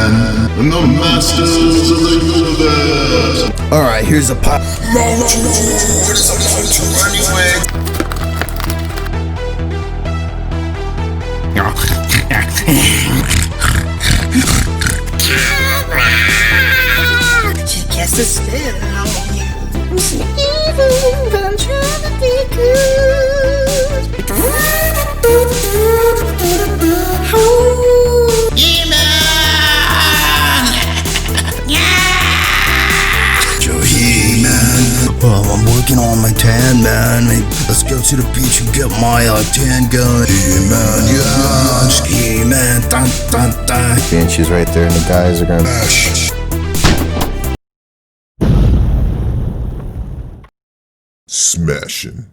Heman and the masters of the universe. Alright, here's a pop. MOTU! What is a MOTU anyway? She cast a spell on you. It's evil, but I'm trying to be good. Well, I'm working on my tan, man. Let's go to the beach and get my tan gun. He-Man, yeah. He-Man, dun dun dun. And she's right there, and the guys are gonna Smashing.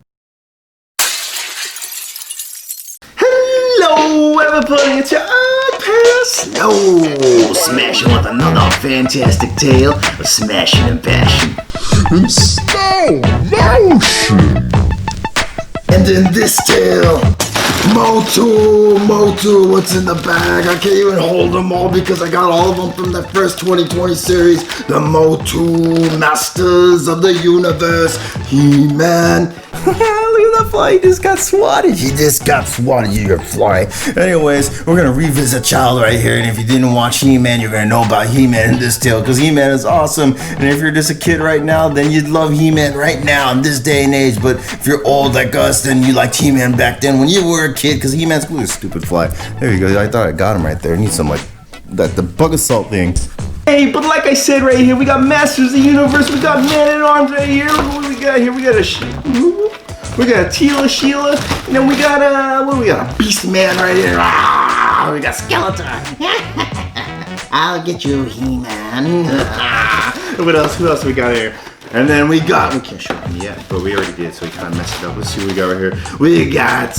Hello everybody, it's your Snow smashing with another fantastic tale of smashing and bashing. And slow motion. And in this tale, MOTU, what's in the bag? I can't even hold them all because I got all of them from the first 2020 series. The MOTU Masters of the Universe, He-Man. Look at that fly, he just got swatted. He just got swatted, you fly. Anyways, we're gonna revisit Child right here, and if you didn't watch He-Man, you're gonna know about He-Man in this tale, because He-Man is awesome. And if you're just a kid right now, then you'd love He-Man right now in this day and age. But if you're old like us, then you liked He-Man back then when you were a kid, because He-Man's cool. Stupid fly. There you go. I thought I got him right there. I need some like the bug assault thing. Hey, but like I said right here, we got Masters of the Universe, we got Man-at-Arms right here. Look what we got here. We got a Sheila, and then we got a Beastman right here. Ah, we got Skeletor. I'll get you, He-Man. What else? Who else we got here? And then we can't show them yet, but we already did, so we kind of messed it up. Let's see what we got right here. We got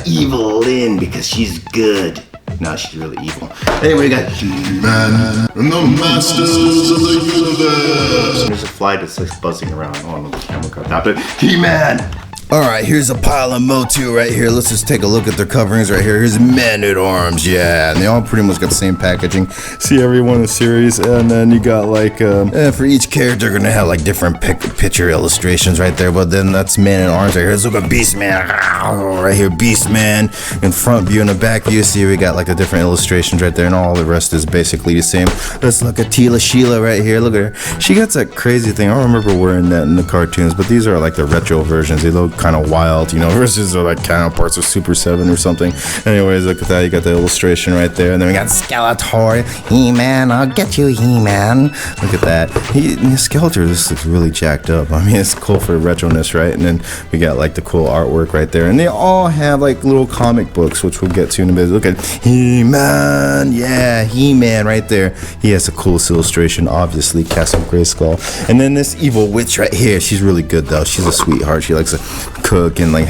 Evil Lynn, because she's good. No, she's really evil. Anyway, we got Heman and the masters of the universe. There's a fly that's like buzzing around. Oh no, the camera got that, but He-Man. Alright, here's a pile of MOTU right here. Let's just take a look at their coverings right here. Here's Man-at-Arms, yeah. And they all pretty much got the same packaging. See every one of the series. And then you got like, for each character, they're gonna have like different picture illustrations right there. But then that's Man-at-Arms right here. Let's look at Beastman. Right here, Beastman. In front view and the back view, see we got like the different illustrations right there. And all the rest is basically the same. Let's look at Sheila right here. Look at her. She got that crazy thing. I don't remember wearing that in the cartoons. But these are like the retro versions. They look kind of wild, you know, versus like counterparts of Super 7 or something. Anyways, look at that. You got the illustration right there. And then we got Skeletor. He-Man, I'll get you, He-Man. Look at that. Skeletor, this looks really jacked up. I mean, it's cool for retroness, right? And then we got like the cool artwork right there. And they all have like little comic books, which we'll get to in a bit. Look at He-Man. Yeah, He-Man right there. He has the coolest illustration, obviously, Castle Grayskull. And then this evil witch right here. She's really good, though. She's a sweetheart. She likes to cook and like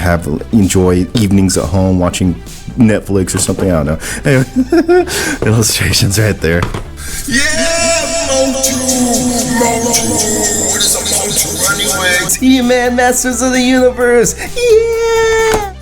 enjoy evenings at home watching Netflix or something. I don't know. Anyway, illustrations right there. Yeah, MOTU! What is a MOTU anyway? He-Man, Masters of the Universe. Yeah.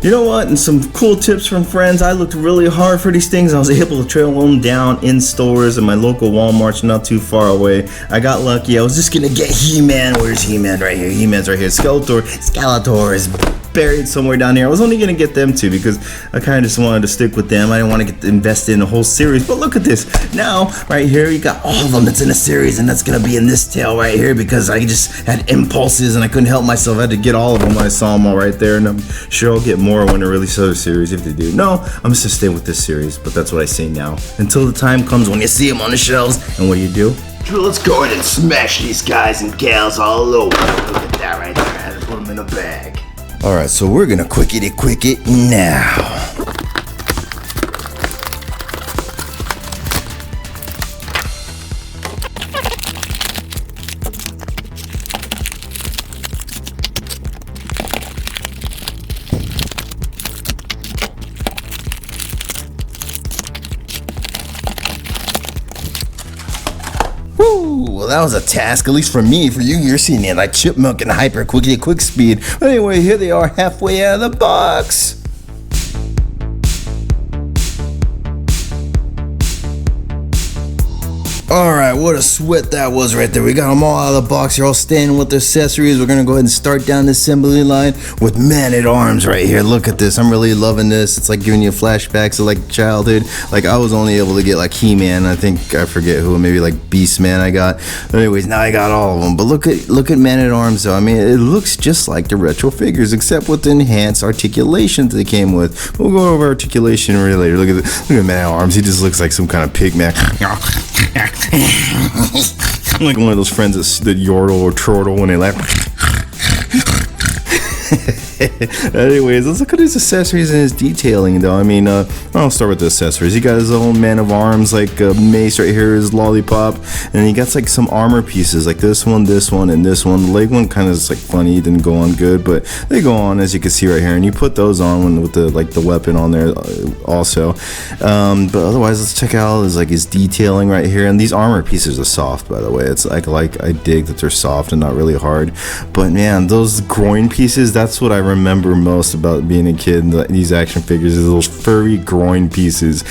You know what? And some cool tips from friends. I looked really hard for these things. I was able to trail them down in stores, and my local Walmart's not too far away. I got lucky. I was just gonna get He-Man. Where's He-Man? Right here. He-Man's right here. Skeletor is buried somewhere down here. I was only gonna get them two because I kind of just wanted to stick with them. I didn't want to invest in a whole series. But look at this. Now, right here, you got all of them that's in a series, and that's gonna be in this tale right here because I just had impulses and I couldn't help myself. I had to get all of them when I saw them all right there, and I'm sure I'll get more when they release other series if they do. No, I'm just gonna stay with this series, but that's what I say now. Until the time comes when you see them on the shelves, and what do you do? Let's go ahead and smash these guys and gals all over. Look at that right there. I had to put them in a bag. Alright, so we're gonna quick it now. Well, that was a task, at least for me. For you, you're seeing it like Chipmunk and Hyper quick speed. But anyway, here they are halfway out of the box. Alright, what a sweat that was right there. We got them all out of the box. They're all standing with their accessories. We're going to go ahead and start down the assembly line with Man-at-Arms right here. Look at this. I'm really loving this. It's like giving you flashbacks of like childhood. Like I was only able to get like Heman. I think I forget who. Maybe like Beastman I got. But anyways, now I got all of them. But look at Man-at-Arms though. I mean, it looks just like the retro figures except with the enhanced articulations they came with. We'll go over articulation really later. Look at Man-at-Arms. He just looks like some kind of pig man. Like one of those friends that yordle or chortle when they laugh. Anyways, let's look at his accessories and his detailing though. I mean, I'll start with the accessories. He got his own Man-at-Arms, like mace right here, his lollipop, and he got like some armor pieces, like this one, and this one. The leg one kind of is like funny, didn't go on good, but they go on as you can see right here. And you put those on with the weapon on there also. But otherwise, let's check out his detailing right here. And these armor pieces are soft, by the way. It's like I dig that they're soft and not really hard. But man, those groin pieces, that's what I remember most about being a kid in these action figures, is those furry groin pieces.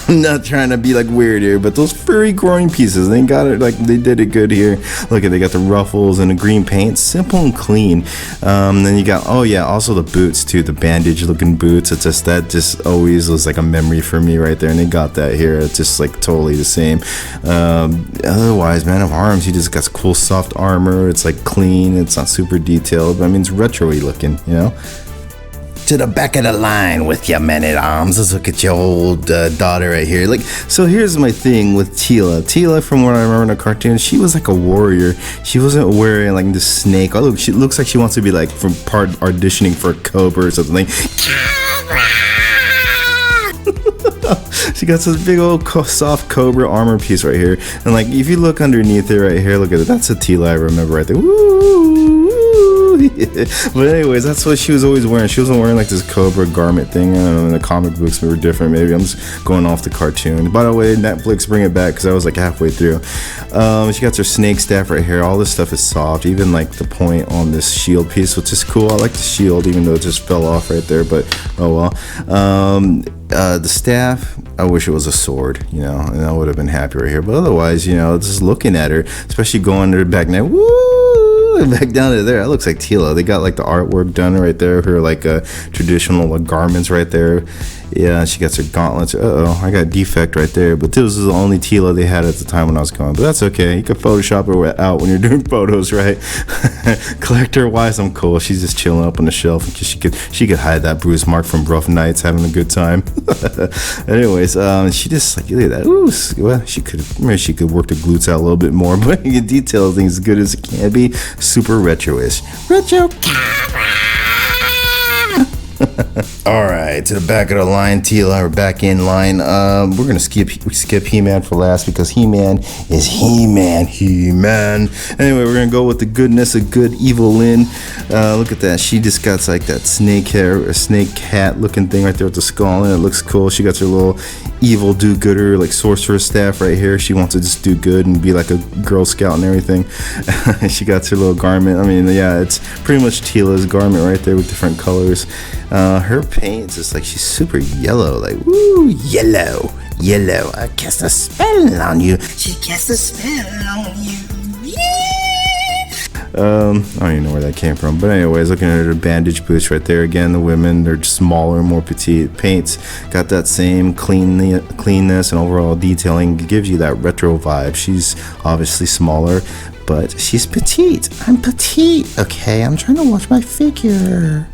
I'm not trying to be like weird here, but those furry groin pieces, they got it, like they did it good here. Look at, they got the ruffles and the green paint, simple and clean. Then you got, oh yeah, also the boots too, the bandage looking boots. It's just, that just always was like a memory for me right there, and they got that here. It's just like totally the same. Otherwise, Man-at-Arms, he just got cool soft armor. It's like clean, it's not super detailed, but I mean it's retro-y looking, you know. To the back of the line with your Man-at-Arms. Let's look at your old daughter right here. Like, so here's my thing with Teela. Teela, from what I remember in the cartoon, she was like a warrior. She wasn't wearing like the snake. Oh, look, she looks like she wants to be like from part auditioning for a Cobra or something. Like, she got this big old soft Cobra armor piece right here. And like, if you look underneath it right here, look at it. That's a Teela I remember right there. Woo! But anyways, that's what she was always wearing. She wasn't wearing like this Cobra garment thing. I don't know, in the comic books they were different. Maybe I'm just going off the cartoon. By the way, Netflix, bring it back, because I was like halfway through. She got her snake staff right here. All this stuff is soft, even like the point on this shield piece, which is cool. I like the shield, even though it just fell off right there, but oh well. The staff, I wish it was a sword, you know, and I would have been happy right here. But otherwise, you know, just looking at her, especially going to her back neck, woo, back down to there, that looks like Teela. They got like the artwork done right there, her like traditional like, garments right there. Yeah, she got her gauntlets. I got a defect right there, but this was the only Teela they had at the time when I was going. But that's okay, you can Photoshop her out when you're doing photos, right? Collector wise, I'm cool. She's just chilling up on the shelf because she could hide that bruise mark from rough nights having a good time. Anyways, she just like, look at that. Ooh, well, she could work the glutes out a little bit more, but you can detail things as good as it can be. Super retro-ish. Retro. Alright, to the back of the line, Teela, we're back in line. We're gonna skip He-Man for last, because He-Man is He-Man. Anyway, we're gonna go with the goodness of good Evil Lynn. Look at that, she just got like that snake hair, or snake hat looking thing right there with the skull, and it looks cool. She got her little evil do-gooder, like sorcerer staff right here. She wants to just do good and be like a Girl Scout and everything. She got her little garment. I mean, yeah, it's pretty much Teela's garment right there with different colors. Her paint is like, she's super yellow, like, woo, yellow. I cast a spell on you. She cast a spell on you. I don't even know where that came from, but anyways, looking at her bandage boots right there again. The women, they're smaller, more petite. Paints got that same cleanness and overall detailing. It gives you that retro vibe. She's obviously smaller, but she's petite. I'm petite, okay? I'm trying to watch my figure.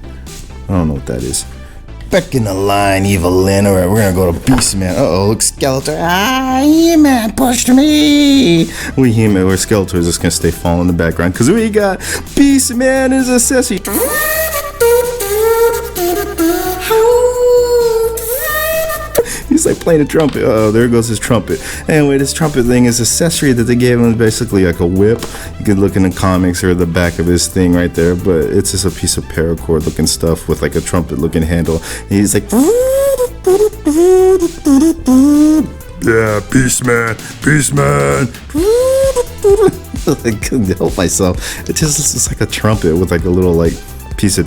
I don't know what that is. Back in the line, Evil Lynn. Alright, we're gonna go to Beastman. Look, Skeletor. He-Man pushed me. He-Man, where Skeletor is just gonna stay falling in the background, because we got Beastman as accessory. He's like playing a trumpet. There goes his trumpet. Anyway, this trumpet thing is accessory that they gave him, basically like a whip. You could look in the comics or the back of his thing right there, but it's just a piece of paracord looking stuff with like a trumpet looking handle. And he's like, Yeah, Beastman. I couldn't help myself. It just looks like a trumpet with like a little like piece of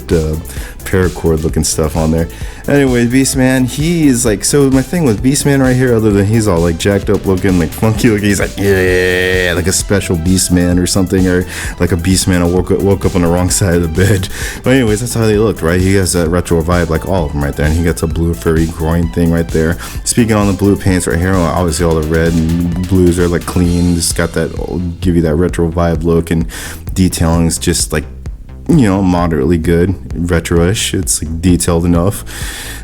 paracord looking stuff on there. Anyway, Beastman, he is like, so my thing with Beastman right here, other than he's all like jacked up looking, like funky looking, he's like, yeah, like a special Beastman or something, or like a Beastman who woke up on the wrong side of the bed. But anyways, that's how they looked, right? He has that retro vibe like all of them right there, and he got a blue furry groin thing right there. Speaking on the blue paints right here, obviously all the red and blues are like clean, just got that, give you that retro vibe look, and detailing is just like, you know, moderately good, retro-ish. It's like detailed enough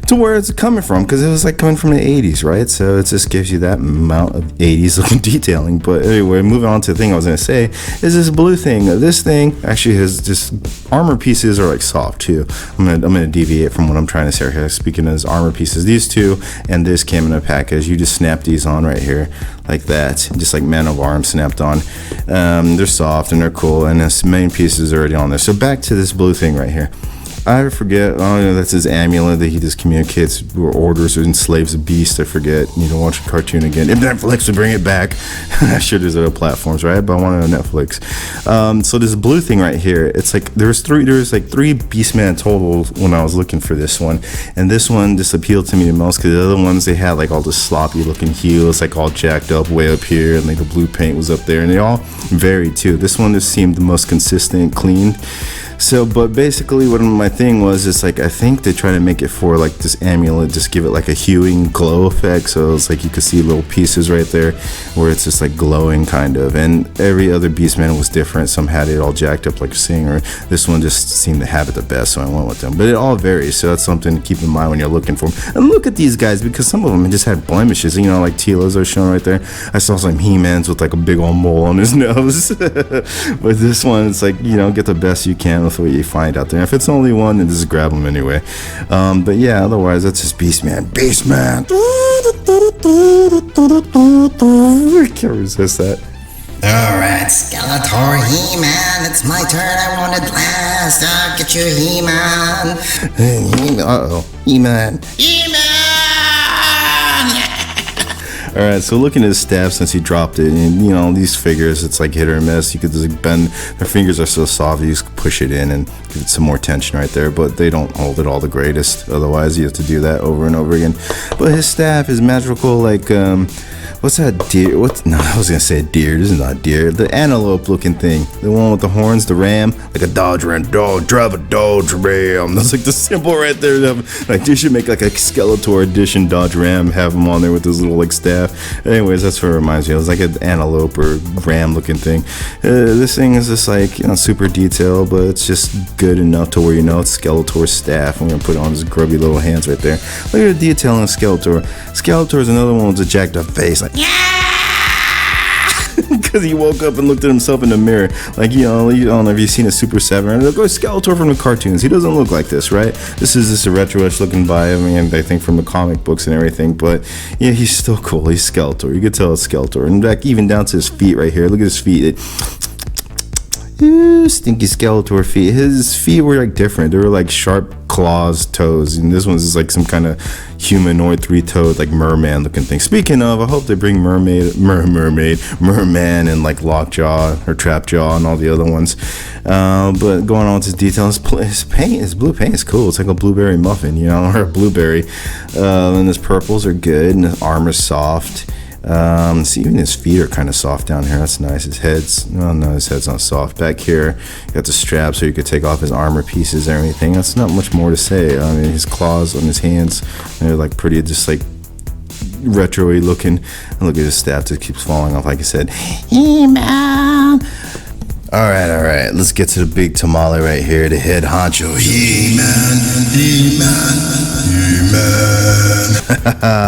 to where it's coming from, because it was like coming from the 80s, right? So it just gives you that amount of 80s looking detailing. But anyway, moving on to the thing I was gonna say is this blue thing. This thing actually has just armor pieces are like soft too. I'm gonna deviate from what I'm trying to say here. Speaking of armor pieces, these two and this came in a package. You just snap these on right here like that, just like Man of Arms snapped on. They're soft and they're cool, and this main piece is already on there. So back to this blue thing right here. I forget, that's his amulet that he just communicates or orders or enslaves a beast. I forget. Need to watch a cartoon again. If Netflix would bring it back. I'm sure there's other platforms, right? But I want it on Netflix. So this blue thing right here, it's like there's like three Beastman total when I was looking for this one. And this one just appealed to me the most because the other ones, they had like all this sloppy looking heels, like all jacked up way up here, and like the blue paint was up there, and they all varied too. This one just seemed the most consistent, clean. So, but basically what my thing was, is like, I think they try to make it for like this amulet, just give it like a hueing glow effect. So it's like you could see little pieces right there where it's just like glowing kind of. And every other Beastman was different. Some had it all jacked up like a singer. This one just seemed to have it the best, so I went with them. But it all varies, so that's something to keep in mind when you're looking for them. And look at these guys, because some of them just had blemishes, you know, like Tila's are shown right there. I saw some He-Mans with like a big old mole on his nose. But this one, it's like, you know, get the best you can with what you find out there. If it's only one, then just grab them anyway. But yeah, otherwise that's just Beastman. Beastman. I can't resist that. Alright, Skeletor, He-Man, it's my turn, I wanted last. I'll get you, He-Man. Uh-oh. He-Man. Alright, so looking at his staff since he dropped it, and you know, these figures, it's like hit or miss. You could just like bend, their fingers are so soft, you just push it in and give it some more tension right there, but they don't hold it all the greatest. Otherwise, you have to do that over and over again. But his staff is magical, like, what's that deer? No, I was gonna say deer. This is not deer. The antelope looking thing. The one with the horns, the ram, like a Dodge Ram. Drive a Dodge Ram. That's like the symbol right there. Like, you should make like a Skeletor edition Dodge Ram, have him on there with his little like staff. Anyways, that's what it reminds me of. It's like an antelope or ram looking thing. This thing is just like, you know, super detailed, but it's just good enough to where you know it's Skeletor's staff. I'm gonna put it on his grubby little hands right there. Look at the detail on Skeletor. Skeletor is another one with a jacked up face, like because he woke up and looked at himself in the mirror. Like, you know, I don't know if you've seen a Super 7 or go Skeletor from the cartoons. He doesn't look like this, right? This is just a retro-ish looking by. I mean, I think from the comic books and everything, but yeah, he's still cool. He's Skeletor. You could tell it's Skeletor. And back even down to his feet right here. Look at his feet. Ooh, stinky Skeletor feet. His feet were like different. They were like sharp claws, toes, and this one's just like some kind of humanoid three-toed like merman looking thing. Speaking of, I hope they bring merman and like lockjaw or trapjaw and all the other ones. But going on to his details, his blue paint is cool. It's like a blueberry muffin, you know, or a blueberry. And his purples are good, and his armor's soft. See, even his feet are kind of soft down here. That's nice. His head's, no, his head's not soft. Back here, you got the strap so you could take off his armor pieces and everything. That's not much more to say. I mean, his claws on his hands, they're like pretty, just like retro-y looking. And look at his staff that keeps falling off, like I said. He-Man. Alright, let's get to the big tamale right here, the head honcho. He-Man.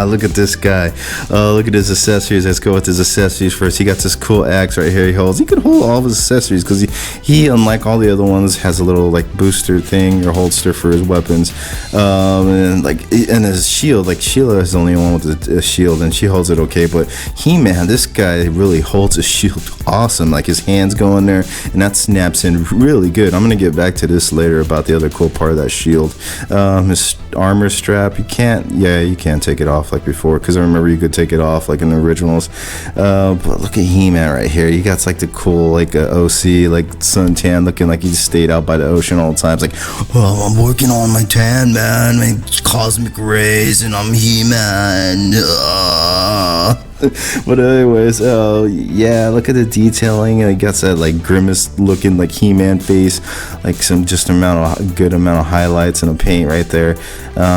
Look at this guy. Look at his accessories. Let's go with his accessories first. He got this cool axe right here he holds. He could hold all of his accessories because he, unlike all the other ones, has a little like booster thing or holster for his weapons. And his shield, like Sheila is the only one with a shield and she holds it okay, but He-Man, this guy really holds his shield awesome. Like his hands go in there, and that snaps in really good. I'm gonna get back to this later about the other cool part of that shield. His armor strap, you can't take it off like before, because I remember you could take it off like in the originals. But look at He-Man right here. You got like the cool like OC like suntan, looking like he stayed out by the ocean all the time. It's like, oh, I'm working on my tan, man, my cosmic rays, and I'm He-Man. But anyways, oh yeah, look at the detailing. It got that like grimace looking like He-Man face, like some just good amount of highlights and a paint right there.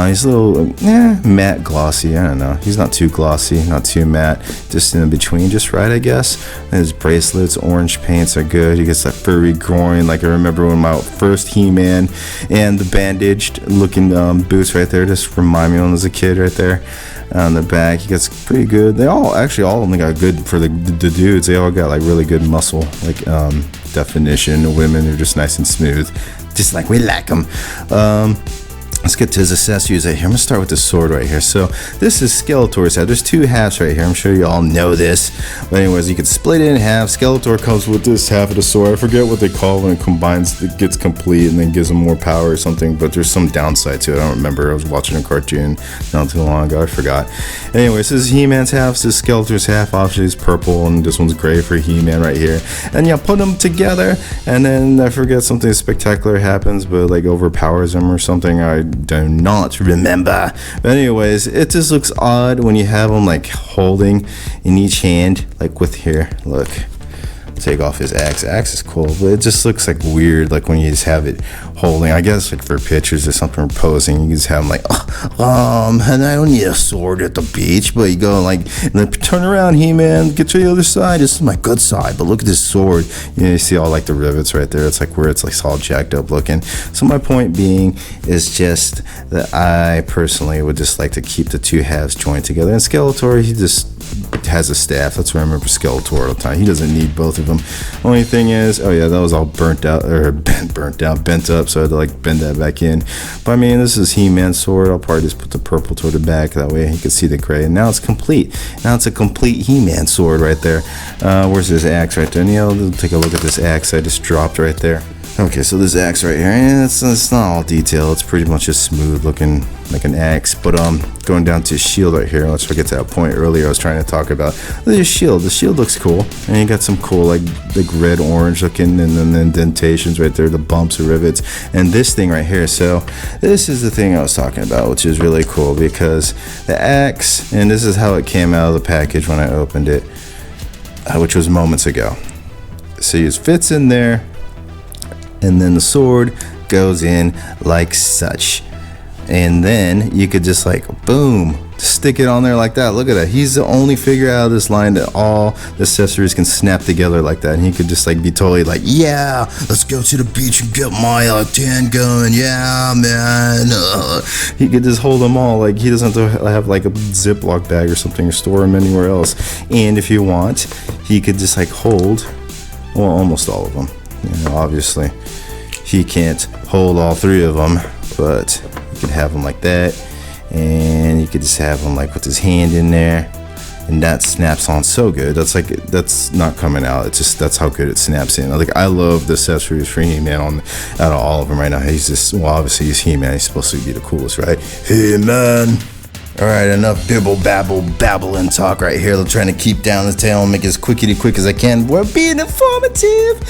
He's a little matte glossy. I don't know, he's not too glossy, not too matte, just in between, just right, I guess. And his bracelets, orange paints are good. He gets that furry groin like I remember when my first He-Man, and the bandaged looking boots right there just remind me when I was a kid right there. On the back, he gets pretty good. They all of them got good for the dudes. They all got like really good muscle like definition. The women are just nice and smooth, just like we like them. Let's get to his accessories right here. I'm gonna start with the sword right here. So this is Skeletor's head. There's two halves right here. I'm sure you all know this. But anyways, you can split it in half. Skeletor comes with this half of the sword. I forget what they call it when it combines, it gets complete and then gives him more power or something. But there's some downside to it. I don't remember. I was watching a cartoon not too long ago. I forgot. Anyways, this is He-Man's half. This is Skeletor's half. Obviously, it's purple, and this one's gray for He-Man right here. And you put them together, and then I forget, something spectacular happens, but like overpowers him or something. I do not remember. But anyways, it just looks odd when you have him like holding in each hand, like with here, look, take off his axe. Axe is cool, but it just looks like weird, like when you just have it holding, I guess like for pictures or something, posing, you just have him like, and I don't need a sword at the beach, but you go like, turn around, He-Man, get to the other side, this is my good side, but look at this sword. You see all like the rivets right there. It's like where it's like all jacked up looking. So my point being is just that I personally would just like to keep the two halves joined together. And Skeletor, he just has a staff. That's where I remember Skeletor all the time. He doesn't need both of them. Only thing is, oh yeah, that was all bent up, so I had to like bend that back in. But I mean, this is He-Man's sword. I'll probably just put the purple toward the back, that way he can see the gray. And now it's complete. Now it's a complete He-Man sword right there. Where's this axe right there? And yeah, take a look at this axe I just dropped right there. Okay, so this axe right here, and it's not all detailed. It's pretty much just smooth looking like an axe. But going down to his shield right here, let's get to that point earlier I was trying to talk about. The shield looks cool, and you got some cool like red orange looking, and then the indentations right there, the bumps or rivets, and this thing right here. So this is the thing I was talking about, which is really cool, because the axe, and this is how it came out of the package when I opened it, which was moments ago. So it fits in there, and then the sword goes in like such, and then you could just like boom, stick it on there like that. Look at that. He's the only figure out of this line that all the accessories can snap together like that, and he could just like be totally like, yeah, let's go to the beach and get my tan gun, yeah man. He could just hold them all. Like he doesn't have to have like a Ziploc bag or something or store them anywhere else. And if you want, he could just like hold, well, almost all of them. You know, obviously he can't hold all three of them, but you could have them like that, and you could just have him like with his hand in there, and that snaps on so good. That's not coming out. It's just, that's how good it snaps in. Like I love the accessories for He-Man out of all of them right now. He's just, well, obviously he's He-Man. He's supposed to be the coolest, right? He-Man. Alright, enough bibble babble and talk right here. I'm trying to keep down the tail and make it as quick as I can. We're being informative.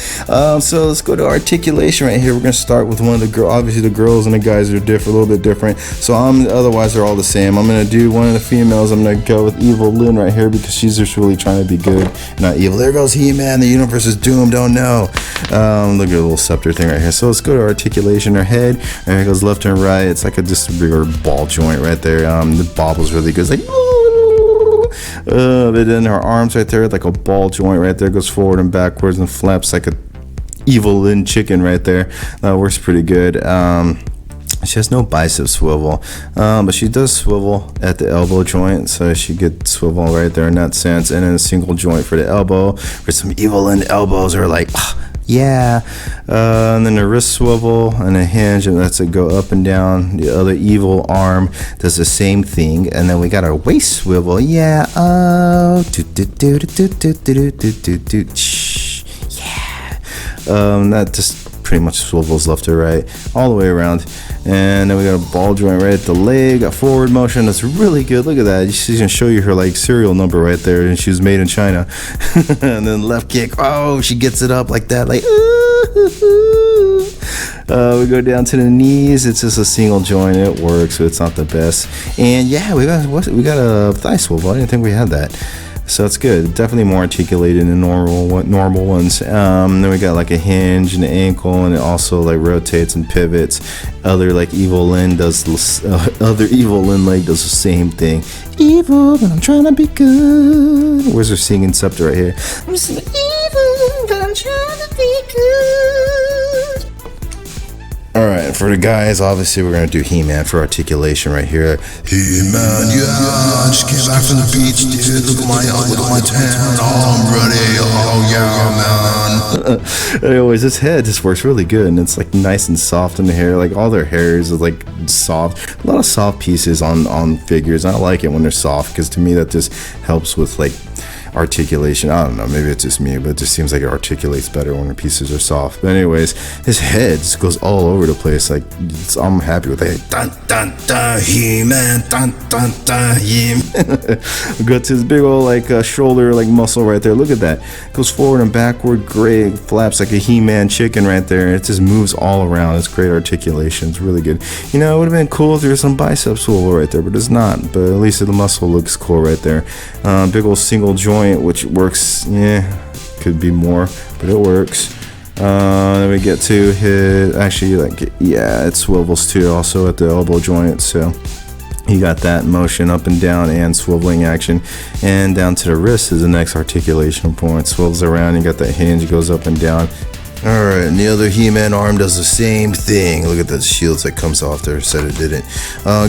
So let's go to articulation right here. We're gonna start with one of the girls. Obviously the girls and the guys are a little bit different. So otherwise they're all the same. I'm gonna do one of the females. I'm gonna go with Evil Lynn right here, because she's just really trying to be good, not evil. There goes He-Man. The universe is doomed. Oh no. Look at the little scepter thing right here. So let's go to articulation. Her head, and it goes left and right. It's like just a bigger ball joint right there. The bobbles really good. It's like, but then her arms right there, like a ball joint right there, goes forward and backwards and flaps like a Evil Lynn chicken right there. That works pretty good. She has no bicep swivel, but she does swivel at the elbow joint, so she gets swivel right there in that sense. And then a single joint for the elbow, where some Evil Lynn elbows are like, yeah. And then the wrist swivel and a hinge, and lets it go up and down. The other evil arm does the same thing. And then we got our waist swivel. Yeah. Oh. Yeah. That just pretty much swivels left to right all the way around. And then we got a ball joint right at the leg, a forward motion that's really good. Look at that. She's gonna show you her like serial number right there, and she was made in China. And then left kick, oh, she gets it up like that, like we go down to the knees. It's just a single joint. It works, so it's not the best. And yeah, we got a thigh swivel. I didn't think we had that. So it's good. Definitely more articulated than normal ones. Then we got like a hinge and an ankle, and it also like rotates and pivots. Other Evil Lyn leg does the same thing. Evil, but I'm trying to be good. Where's her singing scepter right here? I'm so evil, but I'm trying to be good. Alright, for the guys, obviously we're going to do Heman for articulation right here. Heman, yeah, I just came back from the beach, dude. Look at my tan. Oh, I'm ready. Oh, yeah, man. Anyways, this head just works really good, and it's like nice and soft in the hair. Like all their hairs is like soft. A lot of soft pieces on figures. I like it when they're soft, because to me that just helps with like articulation. I don't know, maybe it's just me, but it just seems like it articulates better when the pieces are soft. But anyways, his head just goes all over the place. Like I'm happy with it. Dun dun dun, He-Man, dun dun dun, He-Man. We go to his big old like shoulder like muscle right there. Look at that. Goes forward and backward. Great. Flaps like a He-Man chicken right there. It just moves all around. It's great articulation. It's really good. You know, it would have been cool if there was some bicep swivel right there, but it's not. But at least the muscle looks cool right there. Big old single joint, which works. Yeah, could be more, but it works. Then we get to his, actually, like, yeah, it swivels too, also at the elbow joint. So you got that motion up and down and swiveling action. And down to the wrist is the next articulation point. Swivels around, you got that hinge, goes up and down. Alright, and the other He-Man arm does the same thing. Look at the shields that comes off there. Said it didn't.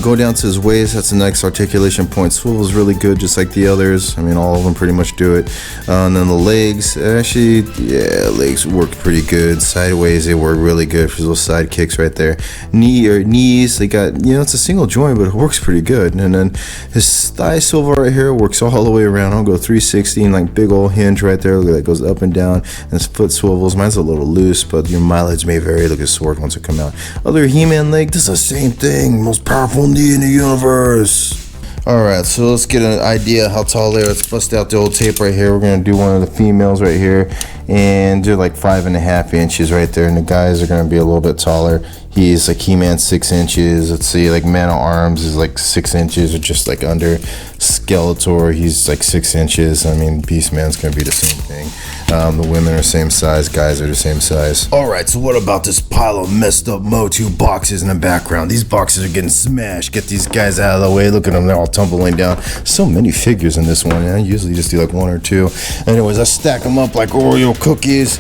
Go down to his waist. That's the next articulation point. Swivels really good, just like the others. I mean, all of them pretty much do it. And then the legs. Actually, yeah, legs work pretty good. Sideways, they work really good for those side kicks right there. Knees, they got, you know, it's a single joint, but it works pretty good. And then his thigh swivel right here works all the way around. I'll go 360 and like big old hinge right there. Look at that, goes up and down. And his foot swivels. Mine's a little loose, but your mileage may vary. Look at sword once it come out. Other He-Man leg does the same thing. Most powerful knee in the universe. Alright, so let's get an idea how tall they are. Let's bust out the old tape right here. We're gonna do one of the females right here and do like 5.5 inches right there, and the guys are gonna be a little bit taller. He's like He-Man 6 inches. Let's see, like Man at Arms is like 6 inches or just like under. Skeletor, he's like 6 inches. I mean, Beastman's gonna be the same thing. The women are the same size, guys are the same size. Alright, so what about this pile of messed up MOTU boxes in the background? These boxes are getting smashed. Get these guys out of the way. Look at them, they're all tumbling down. So many figures in this one. I usually just do like 1 or 2. Anyways, I stack them up like Oreo cookies.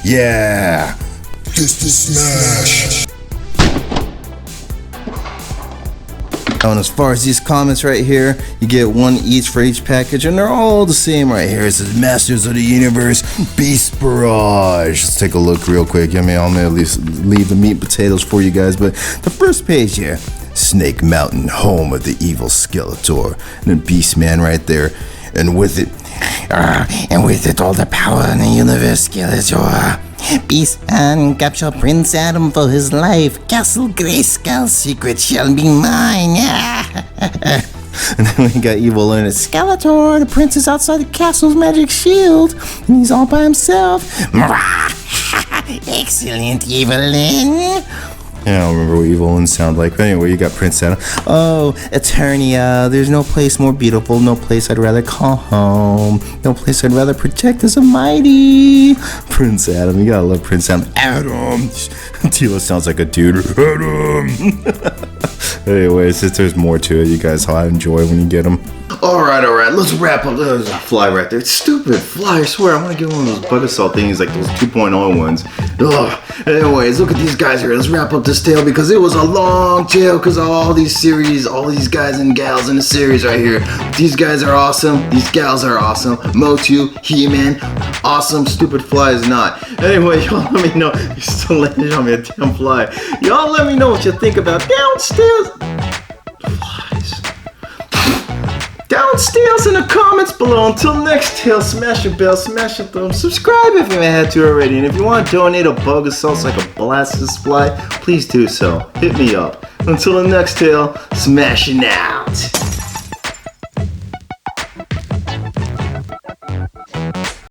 Yeah. Just a smash. And as far as these comments right here, you get 1 each for each package, and they're all the same right here. It says Masters of the Universe Beast Barrage. Let's take a look real quick. I mean, I'm gonna at least leave the meat and potatoes for you guys, but the first page here, Snake Mountain, home of the evil Skeletor, and then Beastman right there, and with it all the power in the universe, Skeletor. Beastman capture Prince Adam for his life. Castle Grayskull's secret shall be mine. And then we got Evil Lyn. It's Skeletor, the prince is outside the castle's magic shield, and he's all by himself. Excellent, Evil Lyn. I don't remember what Evil Lyn sound like, but anyway, you got Prince Adam. Oh, Eternia, there's no place more beautiful, no place I'd rather call home, no place I'd rather protect as a mighty Prince Adam. You gotta love Prince Adam. Adam. Tila sounds like a dude. Adam. Anyways, there's more to it. You guys, I enjoy when you get them. Alright, let's wrap up. There's a fly right there. It's stupid fly, I swear. I want to get one of those butter salt things, like those 2.0 ones. Ugh. Anyways, look at these guys here. Let's wrap up this tale because it was a long tale because of all these series, all these guys and gals in the series right here. These guys are awesome. These gals are awesome. MOTU, He-Man, awesome. Stupid fly is not. Anyway, y'all let me know. You're still landing on me a damn fly. Y'all let me know what you think about downstairs. Flies. Downstairs Announce tales in the comments below. Until next tale, smash your bell, smash your thumb, subscribe if you haven't had to already, and if you want to donate a bug of sauce like a blasted supply, please do so. Hit me up. Until the next tale, smashing out.